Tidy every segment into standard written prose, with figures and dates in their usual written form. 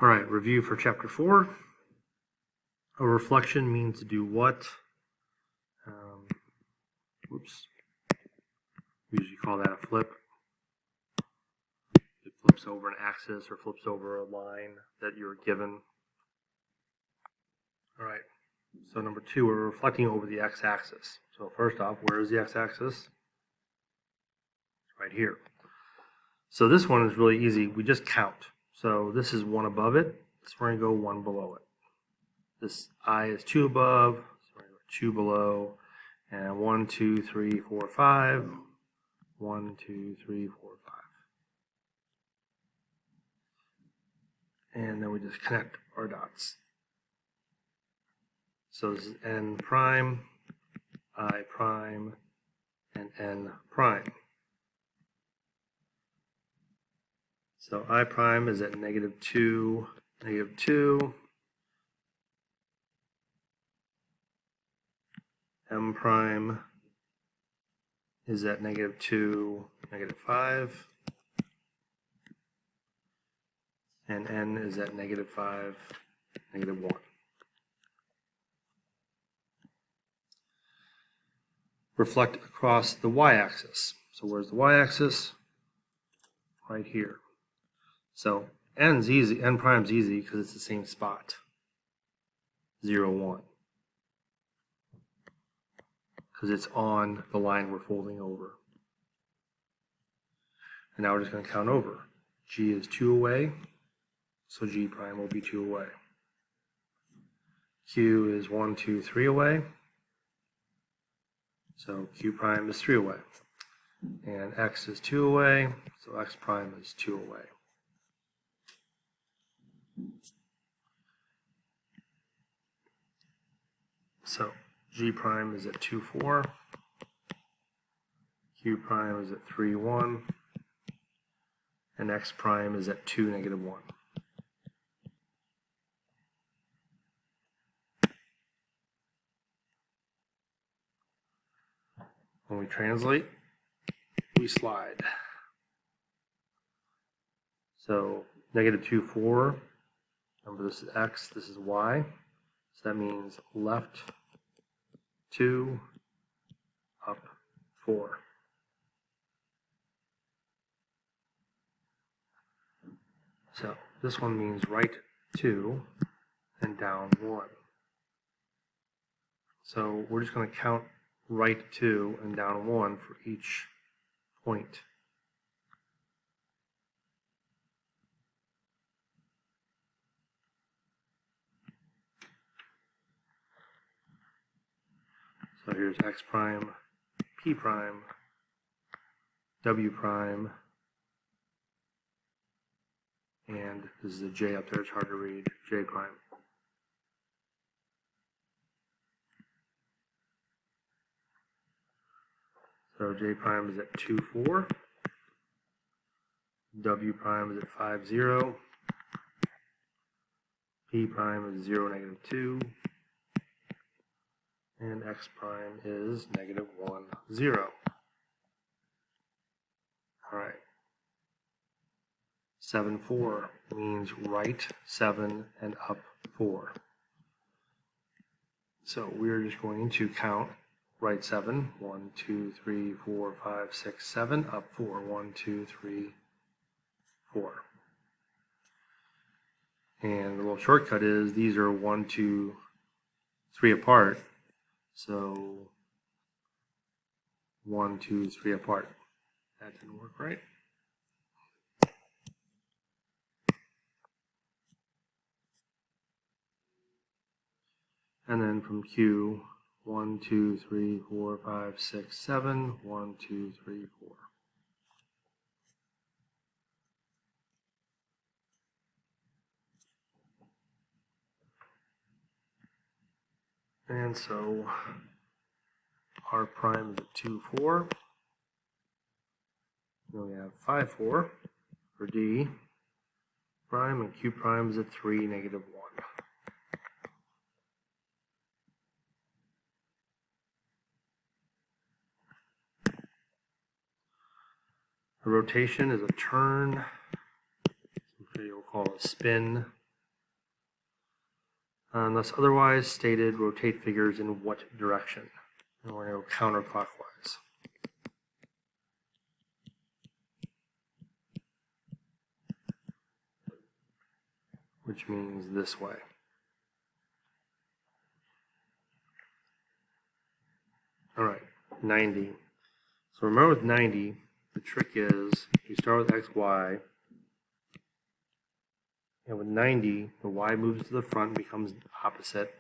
All right, review for chapter 4. A reflection means to do what? We usually call that a flip. It flips over an axis or flips over a line that you're given. All right, so number 2, we're reflecting over the x-axis. So first off, where is the x-axis? Right here. So this one is really easy. We just count. So this is 1 above it, so we're going to go 1 below it. This I is 2 above, so we're going to go 2 below, and 1, 2, 3, 4, 5. 1, 2, 3, 4, 5. And then we just connect our dots. So this is n prime, I prime, and n prime. So I prime is at -2, -2. M prime is at -2, -5. And n is at -5, -1. Reflect across the y-axis. So where's the y-axis? Right here. So n's easy, n prime's easy because it's the same spot. 0, 1. Because it's on the line we're folding over. And now we're just going to count over. G is 2 away, so G prime will be 2 away. Q is 1, 2, 3 away, so Q prime is 3 away. And X is 2 away, so X prime is 2 away. So G prime is at 2, 4. Q prime is at 3, 1. And X prime is at 2, -1. When we translate, we slide. So -2, 4. Remember, this is X, this is Y. So that means left 2, up 4. So this one means right 2 and down 1. So we're just going to count right 2 and down 1 for each point. So here's X prime, P prime, W prime, and this is a J up there, it's hard to read, J prime. So J prime is at 2, 4. W prime is at 5, 0. P prime is 0, -2. And X prime is -1, 0. All right. 7, 4 means right 7 and up 4. So we're just going to count right 7, 1, 2, 3, 4, 5, 6, 7, up 4, 1, 2, 3, 4. And the little shortcut is these are 1, 2, 3 apart. So 1, 2, 3 apart. That didn't work right. And then from Q, 1, 2, 3, 4, 5, 6, 7, 1, 2, 3, 4. And so R prime is at 2, 4. Then we have 5, 4 for D prime, and Q prime is at 3, -1. A rotation is a turn. You'll call it a spin. Unless otherwise stated, rotate figures in what direction? And we're going to go counterclockwise. Which means this way. All right, 90. So remember with 90, the trick is you start with x, y, and with 90, the y moves to the front and becomes opposite,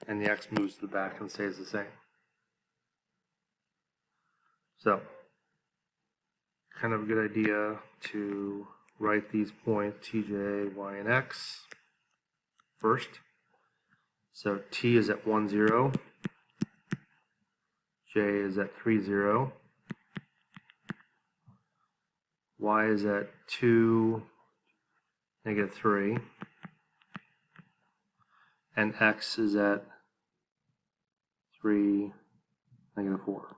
and the x moves to the back and stays the same. So, kind of a good idea to write these points, tj, y, and x, first. So t is at 1, 0. J is at 3, 0. Y is at 2, -3. And x is at 3, -4.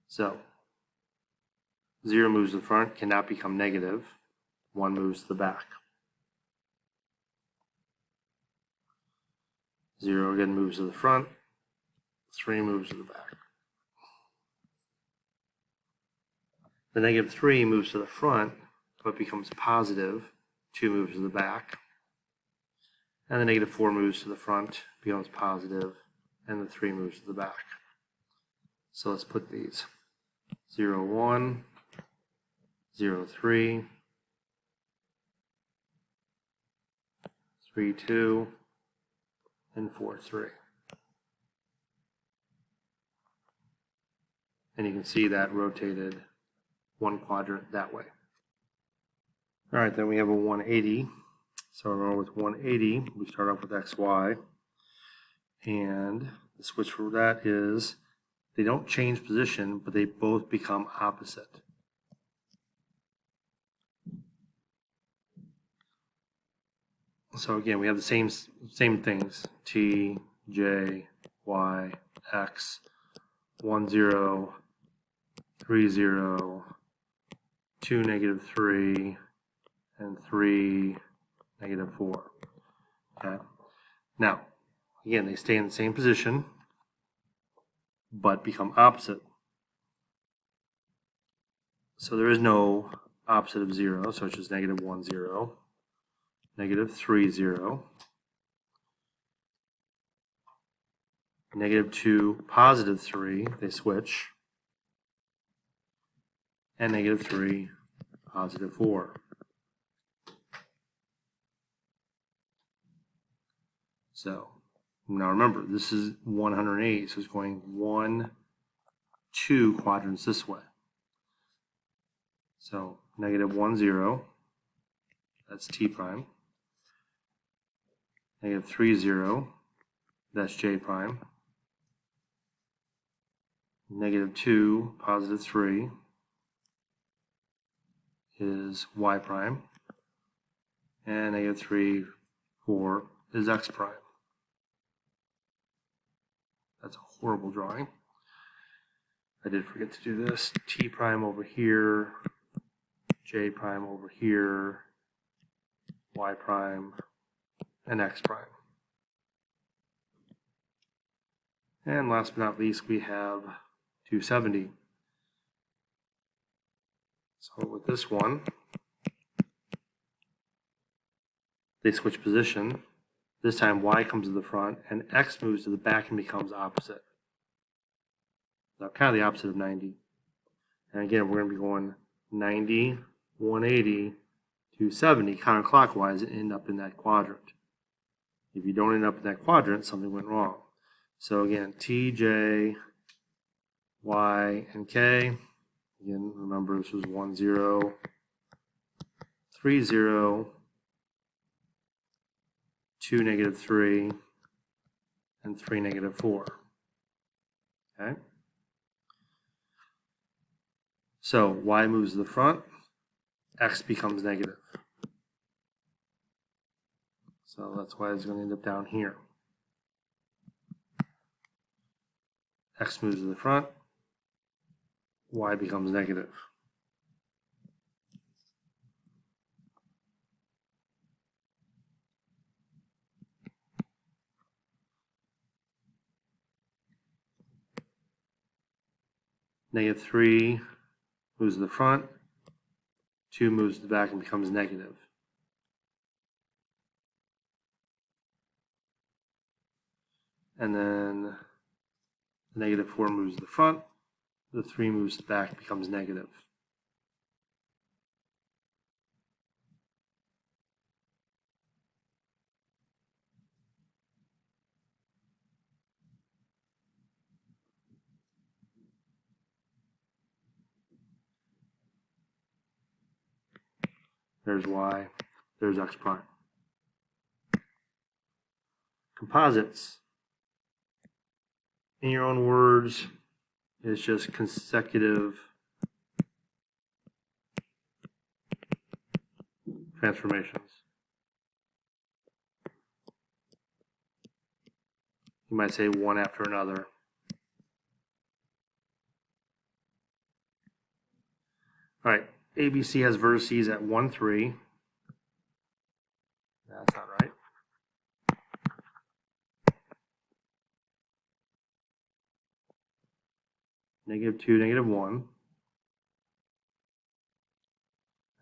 So, 0 moves to the front, cannot become negative. 1 moves to the back. 0 again moves to the front. 3 moves to the back. The -3 moves to the front, but becomes positive. 2 moves to the back. And the -4 moves to the front, becomes positive, and the 3 moves to the back. So let's put these 0, 1, 0, 3, 3, 2, and 4, 3. And you can see that rotated one quadrant that way. All right, then we have a 180. So remember with 180, we start off with xy. And the switch for that is they don't change position, but they both become opposite. So again, we have the same things. T, J, Y, X, 1, 0, 3, 0, 2, -3, and 3, -4. Okay. Now, again, they stay in the same position, but become opposite. So there is no opposite of 0, so it's just -1, 0, -3, 0, -2, +3, they switch, and -3, +4. So now remember, this is 108, so it's going 1, 2 quadrants this way. So -1, 0, that's t prime. -3, 0, that's j prime. -2, +3 is y prime. And -3, 4 is x prime. That's a horrible drawing. I did forget to do this. T prime over here, J prime over here, Y prime, and X prime. And last but not least, we have 270. So with this one, they switch position. This time Y comes to the front and X moves to the back and becomes opposite. So kind of the opposite of 90. And again, we're going to be going 90, 180, 270 counterclockwise and end up in that quadrant. If you don't end up in that quadrant, something went wrong. So again, T, J, Y, and K. Again, remember this was 1, 0, 3, 0, 2, -3, and 3, -4. Okay? So Y moves to the front, X becomes negative. So that's why it's going to end up down here. X moves to the front, Y becomes negative. -3 moves to the front, 2 moves to the back and becomes negative. And then the -4 moves to the front, the 3 moves to the back, becomes negative. There's y, there's x prime. Composites, in your own words, is just consecutive transformations. You might say one after another. All right, ABC has vertices at 1, 3. That's not right. -2, -1,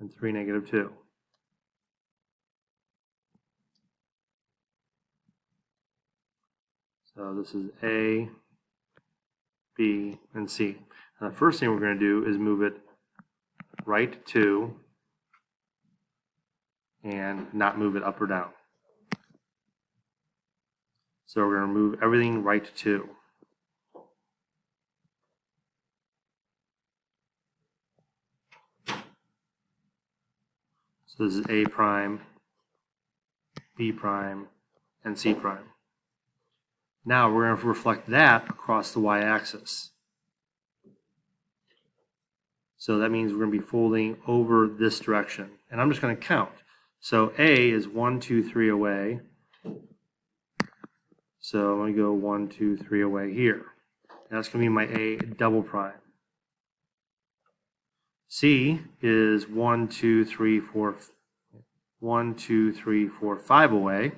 and 3, -2. So this is A, B, and C. And the first thing we're going to do is move it right 2 and not move it up or down. So we're going to move everything right 2. So this is A prime, B prime, and C prime. Now we're going to reflect that across the y-axis. So that means we're going to be folding over this direction. And I'm just going to count. So A is 1, 2, 3 away. So I'm going to go 1, 2, 3 away here. That's going to be my A double prime. C is 1, 2, 3, 4, 1, 2, 3, 4, 5 away.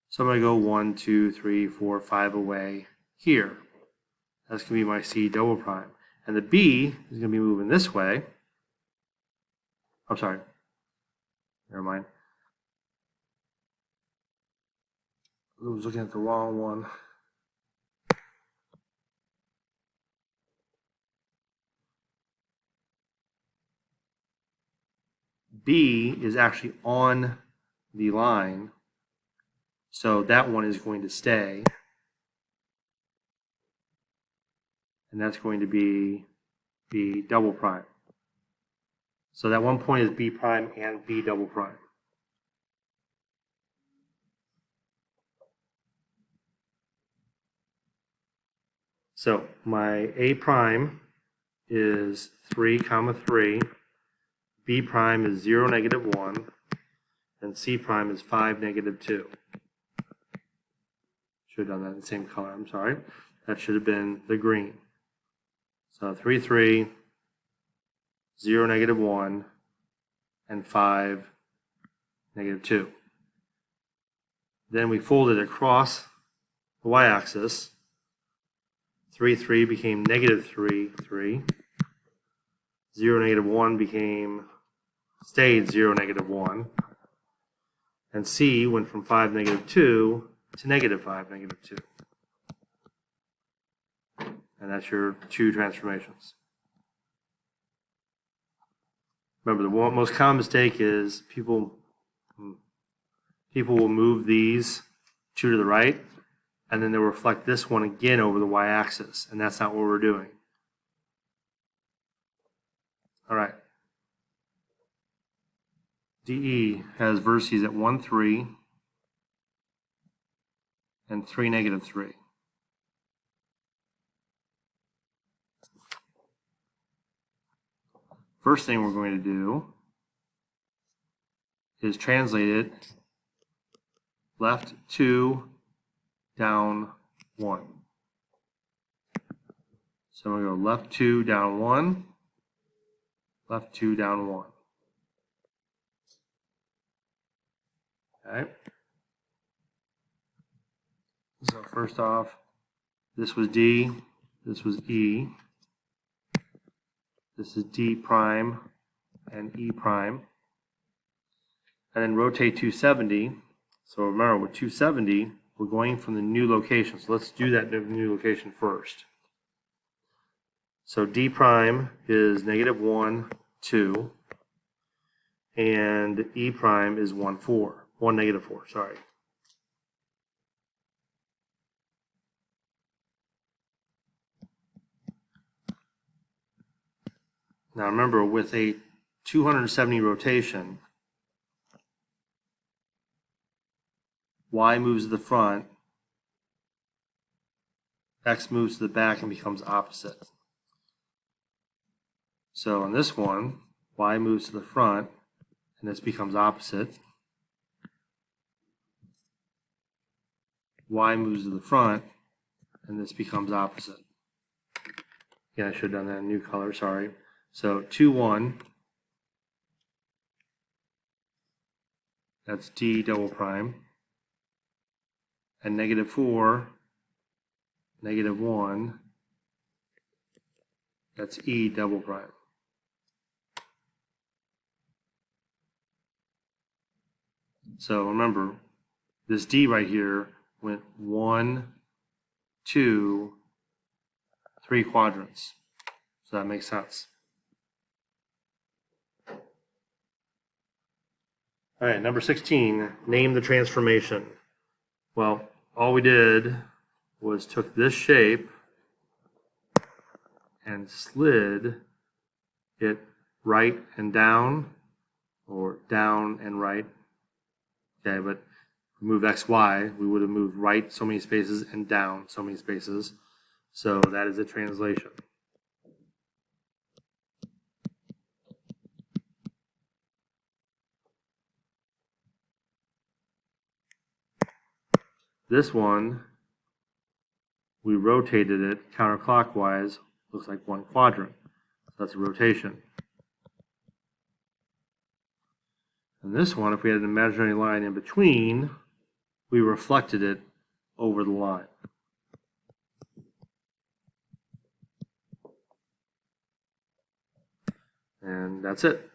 So I'm going to go 1, 2, 3, 4, 5 away here. That's going to be my C double prime. And the B is going to be moving this way. I'm sorry. Never mind. I was looking at the wrong one. B is actually on the line, so that one is going to stay. And that's going to be B double prime. So that one point is B prime and B double prime. So my A prime is 3, 3. B prime is 0, -1. And C prime is 5, -2. Should have done that in the same color, I'm sorry. That should have been the green. So 3, 3, 0, -1, and 5, -2. Then we folded across the y-axis. 3, 3 became -3, 3. 0, -1 stayed 0, -1. And C went from 5, -2 to -5, -2. And that's your 2 transformations. Remember, the most common mistake is people will move these 2 to the right, and then they'll reflect this one again over the y-axis, and that's not what we're doing. All right. DE has vertices at 1, 3, and 3, -3. First thing we're going to do is translate it left 2, down 1. So I'm going to go left 2, down 1, left 2, down 1. Okay. So first off, this was D, this was E. This is D prime and E prime. And then rotate 270. So remember, with 270, we're going from the new location. So let's do that new location first. So D prime is -1, 2. And E prime is 1, 4. 1, -4, sorry. Now remember, with a 270 rotation, Y moves to the front, X moves to the back and becomes opposite. So on this one, Y moves to the front, and this becomes opposite. Y moves to the front, and this becomes opposite. Yeah, I should have done that in a new color, sorry. So 2, 1, that's D double prime. And -4, -1, that's E double prime. So remember, this D right here went 1, 2, 3 quadrants. So that makes sense. All right, number 16, name the transformation. Well, all we did was took this shape and slid it right and down, or down and right. Okay, but if we move X, Y, we would have moved right so many spaces and down so many spaces. So that is a translation. This one, we rotated it counterclockwise, looks like 1 quadrant. So that's a rotation. And this one, if we had an imaginary line in between, we reflected it over the line. And that's it.